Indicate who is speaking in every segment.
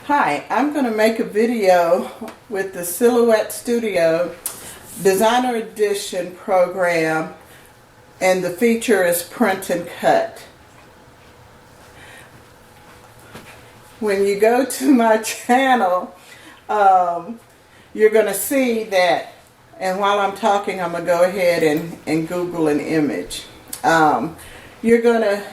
Speaker 1: Hi, I'm going to make a video with the Silhouette Studio Designer Edition program, and the feature is print and cut. When you go to my channel, you're going to see that, and while I'm talking, I'm going to go ahead and Google an image. You're going to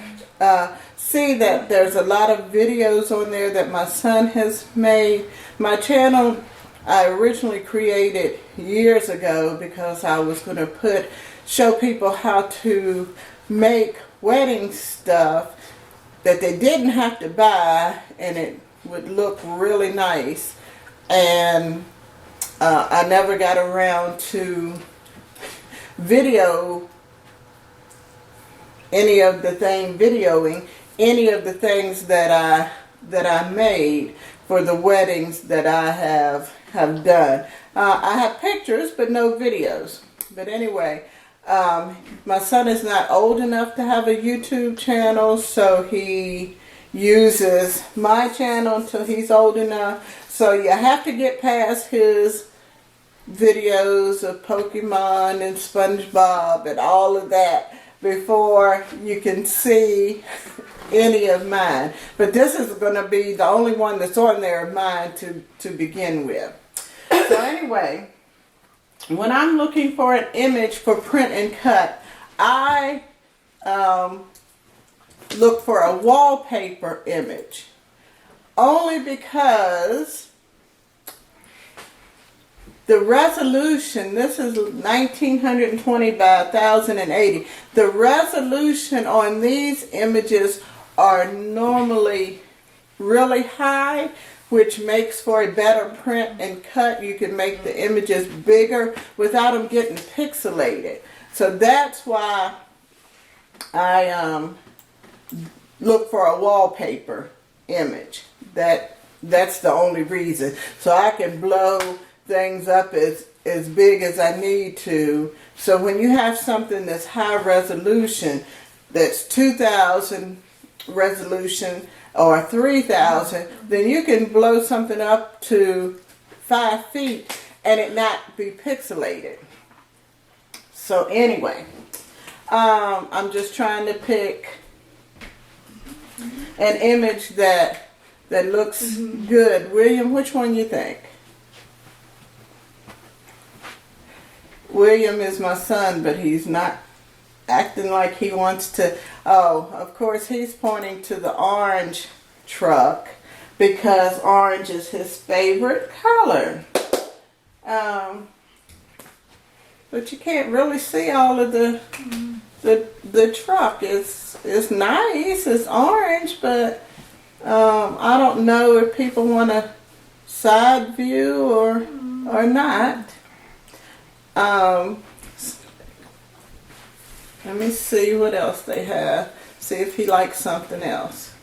Speaker 1: see that there's a lot of videos on there that my son has made. My channel I originally created years ago because I was going to show people how to make wedding stuff that they didn't have to buy, and it would look really nice. And I never got around to videoing any of the things that I made for the weddings that I have done. I have pictures but no videos. But anyway, my son is not old enough to have a YouTube channel, so he uses my channel until he's old enough. So you have to get past his videos of Pokemon and SpongeBob and all of that before you can see any of mine. But this is going to be the only one that's on there of mine to begin with. So anyway, when I'm looking for an image for print and cut, I look for a wallpaper image, only because the resolution, this is 1920 by 1080. The resolution on these images are normally really high, which makes for a better print and cut. You can make the images bigger without them getting pixelated. So that's why I look for a wallpaper image. That's the only reason. So I can blow things up as big as I need to. So when you have something that's high resolution, that's 2000 resolution or 3000, then you can blow something up to 5 feet and it not be pixelated. So anyway, I'm just trying to pick an image that looks good. William, which one you think? William is my son, but he's not acting like he wants to. Oh, of course he's pointing to the orange truck because orange is his favorite color. But you can't really see all of the truck. It's nice, it's orange, but I don't know if people want a side view or not. Let me see what else they have. See if he likes something else.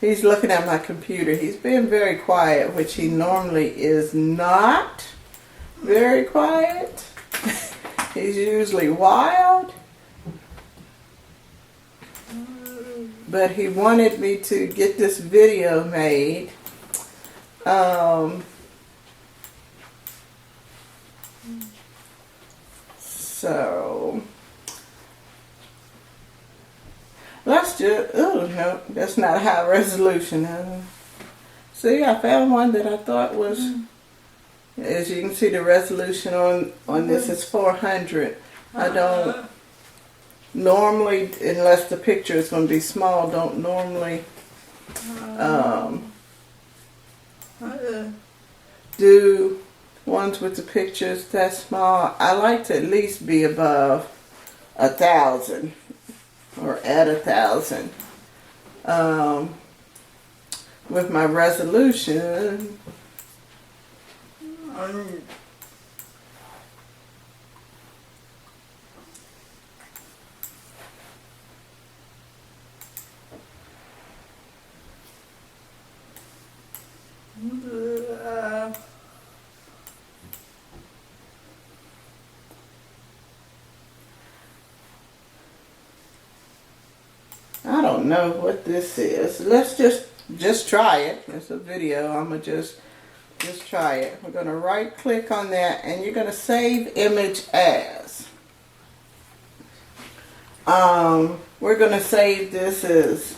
Speaker 1: He's looking at my computer. He's being very quiet, which he normally is not very quiet. He's usually wild. But he wanted me to get this video made. So let's just, oh no, that's not high resolution. See, I found one that I thought was, as you can see, the resolution on this is 400. I don't normally, unless the picture is going to be small, don't normally do ones with the pictures that small. I like to at least be above 1,000 or at 1,000 with my resolution. don't know what this is. Let's just try it. It's a video. I'm gonna just try it. We're gonna right click on that and you're gonna save image as. We're gonna save this as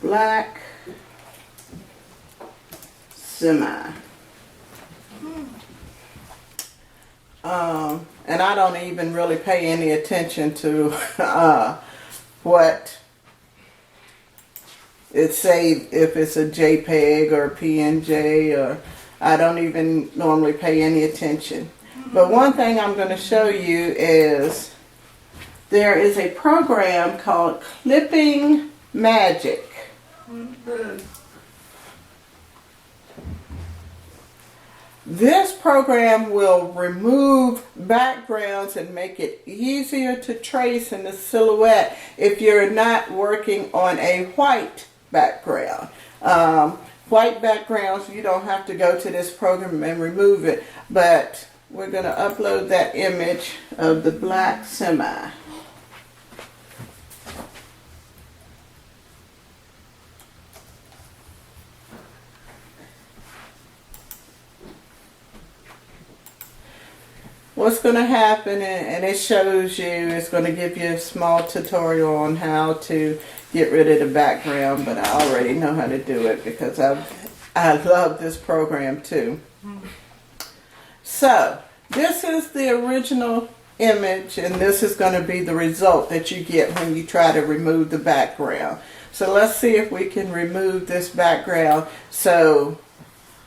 Speaker 1: black semi. And I don't even really pay any attention to what it saved, if it's a JPEG or PNG, or I don't even normally pay any attention. But one thing I'm going to show you is there is a program called Clipping Magic. This program will remove backgrounds and make it easier to trace in the silhouette if you're not working on a white background. White backgrounds, you don't have to go to this program and remove it, but we're going to upload that image of the black semi. What's going to happen, and it shows you, it's going to give you a small tutorial on how to get rid of the background, but I already know how to do it because I love this program too. So this is the original image, and this is going to be the result that you get when you try to remove the background. So let's see if we can remove this background so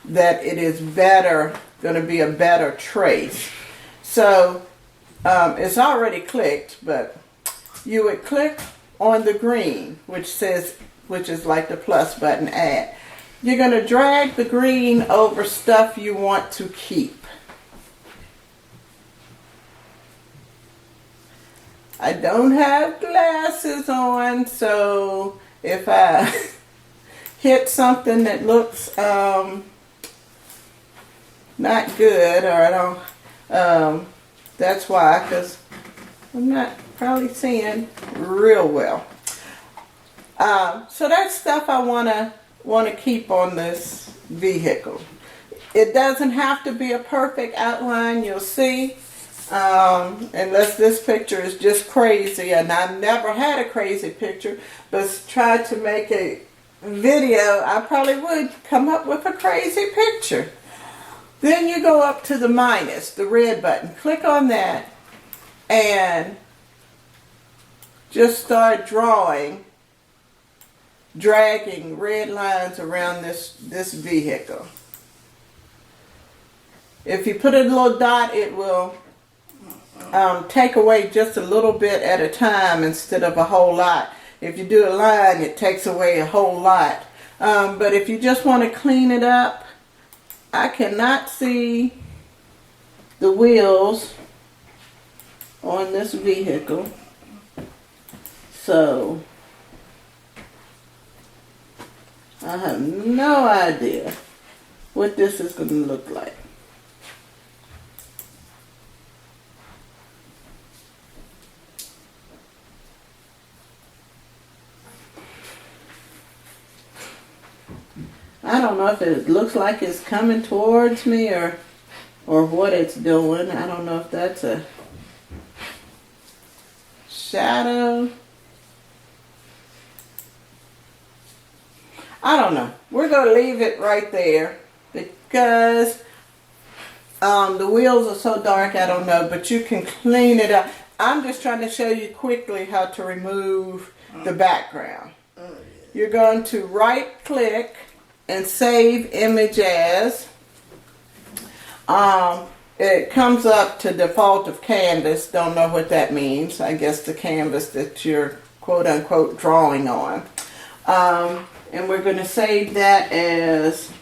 Speaker 1: that it is better, going to be a better trace. So it's already clicked, but you would click on the green, which is like the plus button, add. You're going to drag the green over stuff you want to keep. I don't have glasses on, so if I hit something that looks not good, or I don't, that's why, because I'm not probably seeing real well. So that's stuff I want to keep on this vehicle. It doesn't have to be a perfect outline, you'll see, unless this picture is just crazy, and I've never had a crazy picture, but try to make a video, I probably would come up with a crazy picture. Then you go up to the minus, the red button. Click on that and just start dragging red lines around this vehicle. If you put a little dot, it will take away just a little bit at a time instead of a whole lot. If you do a line, it takes away a whole lot. But if you just want to clean it up, I cannot see the wheels on this vehicle, so I have no idea what this is going to look like. I don't know if it looks like it's coming towards me or what it's doing. I don't know if that's a shadow. I don't know. We're going to leave it right there because the wheels are so dark, I don't know, but you can clean it up. I'm just trying to show you quickly how to remove the background. You're going to right click and save image as. It comes up to default of canvas. Don't know what that means. I guess the canvas that you're quote unquote drawing on. And we're going to save that as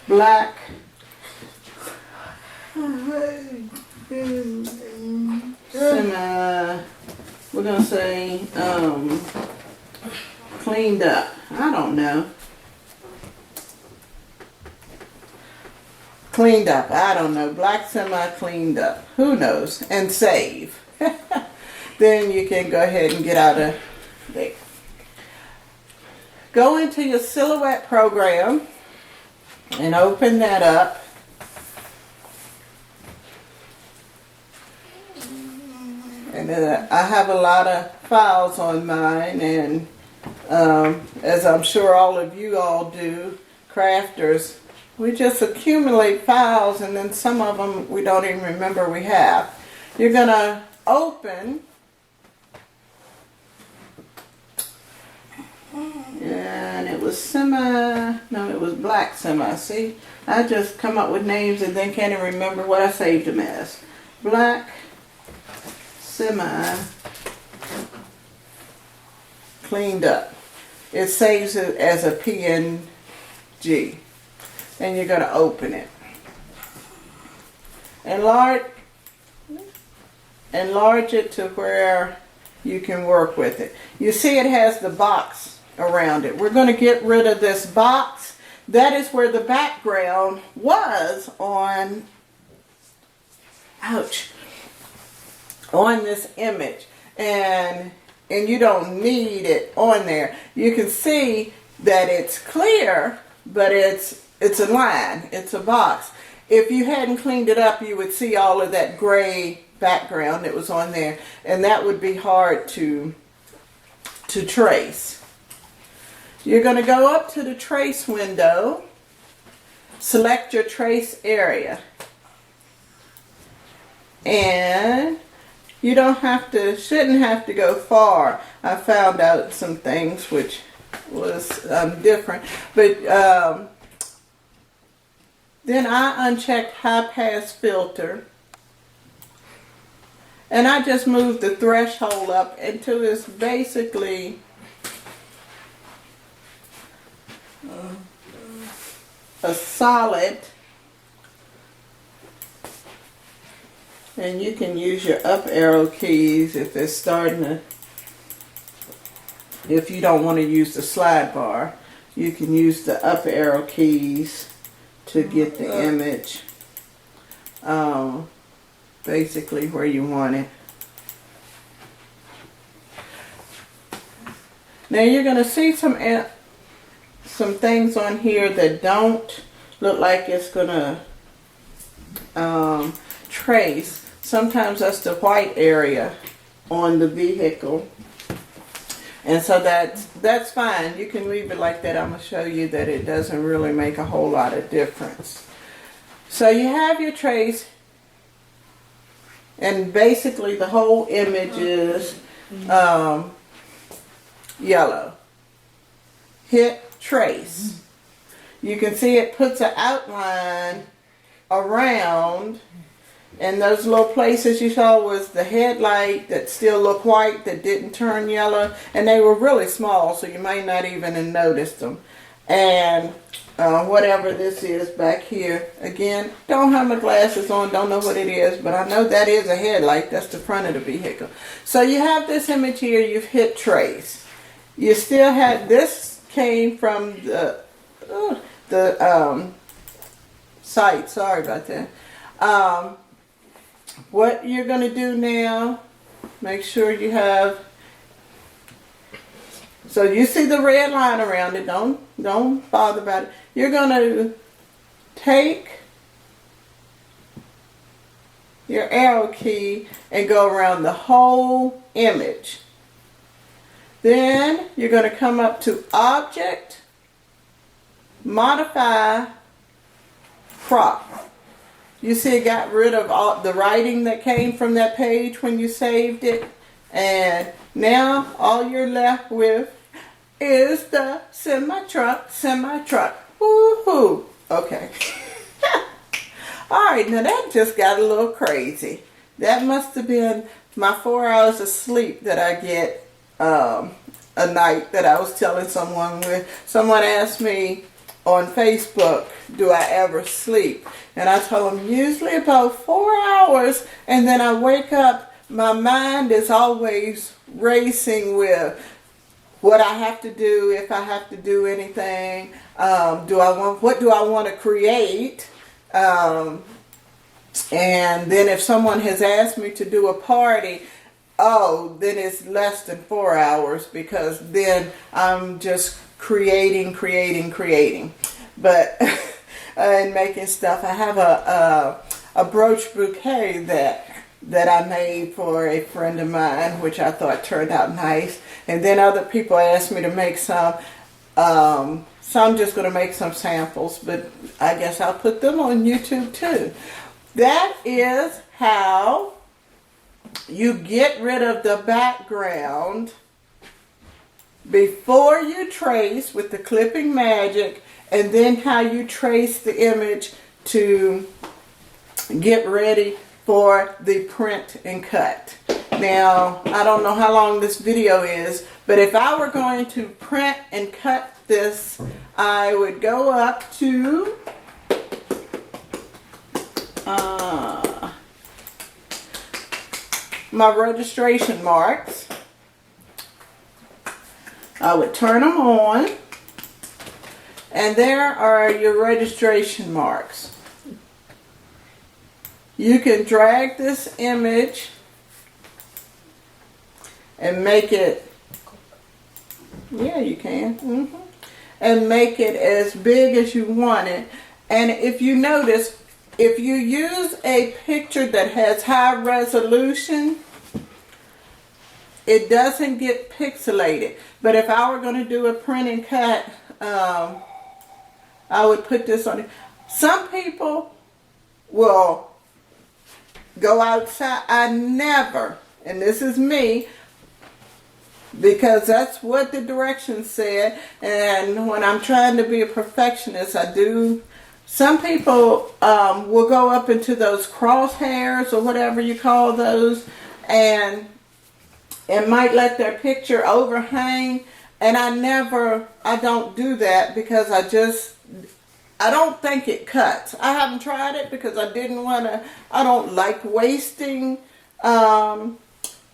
Speaker 1: black semi. We're going to say cleaned up. I don't know. Cleaned up. I don't know. Black semi cleaned up. Who knows? And save. Then you can go ahead and get out of There. Go into your silhouette program and open that up. And I have a lot of files on mine, and as I'm sure all of you all do, crafters, we just accumulate files, and then some of them we don't even remember we have. You're going to open, and it was it was black semi. See, I just come up with names and then can't even remember what I saved them as. Black semi cleaned up. It saves it as a PNG. And you're going to open it. Enlarge it to where you can work with it. You see it has the box around it. We're going to get rid of this box. That is where the background was on, on this image. And you don't need it on there. You can see that it's clear, but it's a line, it's a box. If you hadn't cleaned it up, you would see all of that gray background that was on there, and that would be hard to trace. You're going to go up to the trace window, select your trace area, and you shouldn't have to go far. I found out some things which was different, but then I unchecked high pass filter, and I just moved the threshold up until it's basically a solid. And you can use your up arrow keys if it's if you don't want to use the slide bar, you can use the up arrow keys to get the image basically where you want it. Now you're going to see some things on here that don't look like it's going to trace. Sometimes that's the white area on the vehicle, and so that's fine. You can leave it like that. I'm going to show you that it doesn't really make a whole lot of difference. So you have your trace, and basically the whole image is yellow. Hit trace. You can see it puts an outline around, and those little places you saw was the headlight that still looked white that didn't turn yellow, and they were really small, so you might not even have noticed them. And whatever this is back here, again, don't have my glasses on, don't know what it is, but I know that is a headlight. That's the front of the vehicle. So you have this image here. You've hit trace. You still have, this came from the site. Sorry about that. What you're going to do now, make sure you have, so you see the red line around it, don't bother about it. You're going to take your arrow key and go around the whole image. Then you're going to come up to Object, Modify, Crop. You see it got rid of all the writing that came from that page when you saved it. And now all you're left with is the semi-truck. Woohoo! Okay. Alright, now that just got a little crazy. That must have been my 4 hours of sleep that I get a night that I was telling someone with. Someone asked me on Facebook, do I ever sleep? And I told them usually about 4 hours, and then I wake up, my mind is always racing with what I have to do, if I have to do anything, what do I want to create, and then if someone has asked me to do a party, oh, then it's less than 4 hours, because then I'm just creating. But and making stuff. I have a brooch bouquet that I made for a friend of mine, which I thought turned out nice. And then other people asked me to make some. So I'm just going to make some samples, but I guess I'll put them on YouTube too. That is how you get rid of the background before you trace with the clipping magic, and then how you trace the image to get ready for the print and cut. Now, I don't know how long this video is, but if I were going to print and cut this, I would go up to my registration marks. I would turn them on, and there are your registration marks. You can drag this image and make it, yeah, you can, and make it as big as you want it. And if you notice, if you use a picture that has high resolution, it doesn't get pixelated. But if I were going to do a print and cut, I would put this on it. Some people will go outside. I never, and this is me, because that's what the directions said, and when I'm trying to be a perfectionist, I do. Some people will go up into those crosshairs or whatever you call those, and it might let their picture overhang, and I don't do that, because I don't think it cuts. I haven't tried it because I don't like wasting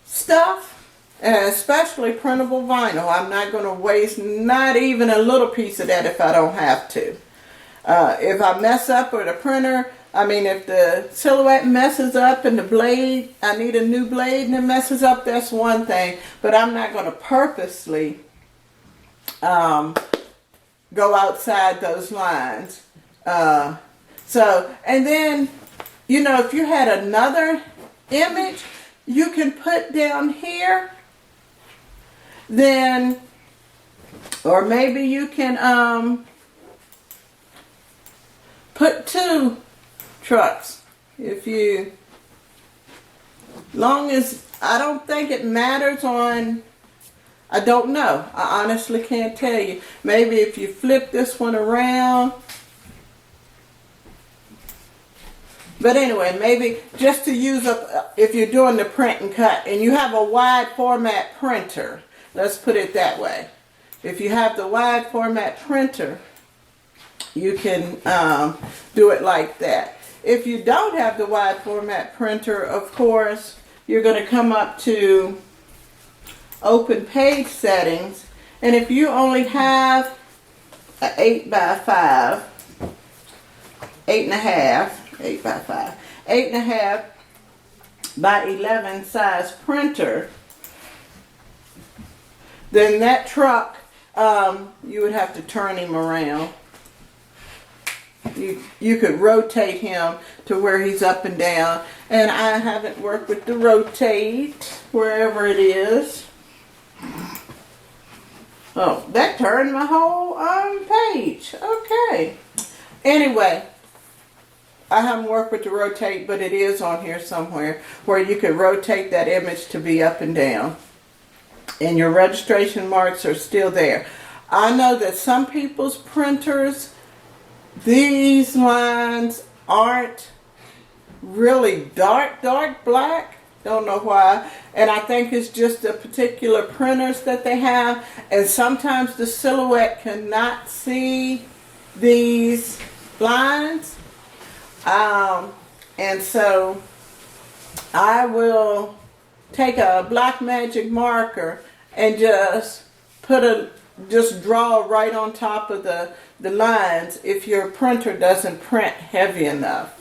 Speaker 1: stuff. And especially printable vinyl. I'm not going to waste not even a little piece of that if I don't have to. If I mess up with a printer, if the silhouette messes up and the blade, I need a new blade and it messes up, that's one thing. But I'm not going to purposely go outside those lines. And then, if you had another image you can put down here, then, or maybe you can put 2 trucks. Long as, I don't think it matters on, I don't know. I honestly can't tell you. Maybe if you flip this one around. But anyway, maybe just to use up, if you're doing the print and cut and you have a wide format printer, let's put it that way. If you have the wide format printer, you can do it like that. If you don't have the wide format printer, of course, you're going to come up to open page settings. And if you only have an 8x5, 8.5 by 11 size printer, then that truck, you would have to turn him around. You could rotate him to where he's up and down, and I haven't worked with the rotate wherever it is. Oh, that turned my whole page. Okay. Anyway, I haven't worked with the rotate, but it is on here somewhere where you could rotate that image to be up and down. And your registration marks are still there. I know that some people's printers, these lines aren't really dark black. Don't know why. And I think it's just the particular printers that they have. And sometimes the silhouette cannot see these lines. And so I will take a black magic marker and just draw right on top of the lines if your printer doesn't print heavy enough.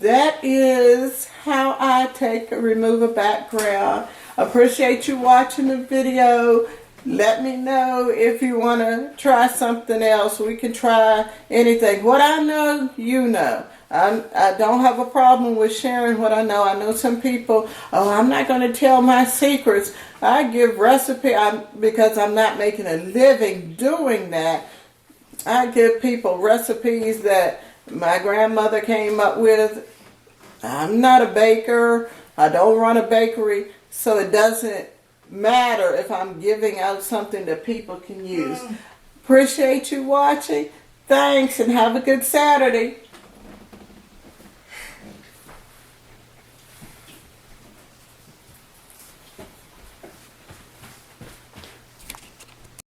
Speaker 1: That is how I remove a background. Appreciate you watching the video. Let me know if you want to try something else. We can try anything. What I know, you know. I don't have a problem with sharing what I know. I know some people, oh, I'm not going to tell my secrets. I give because I'm not making a living doing that. I give people recipes that my grandmother came up with. I'm not a baker. I don't run a bakery. So it doesn't matter if I'm giving out something that people can use. Appreciate you watching. Thanks, and have a good Saturday.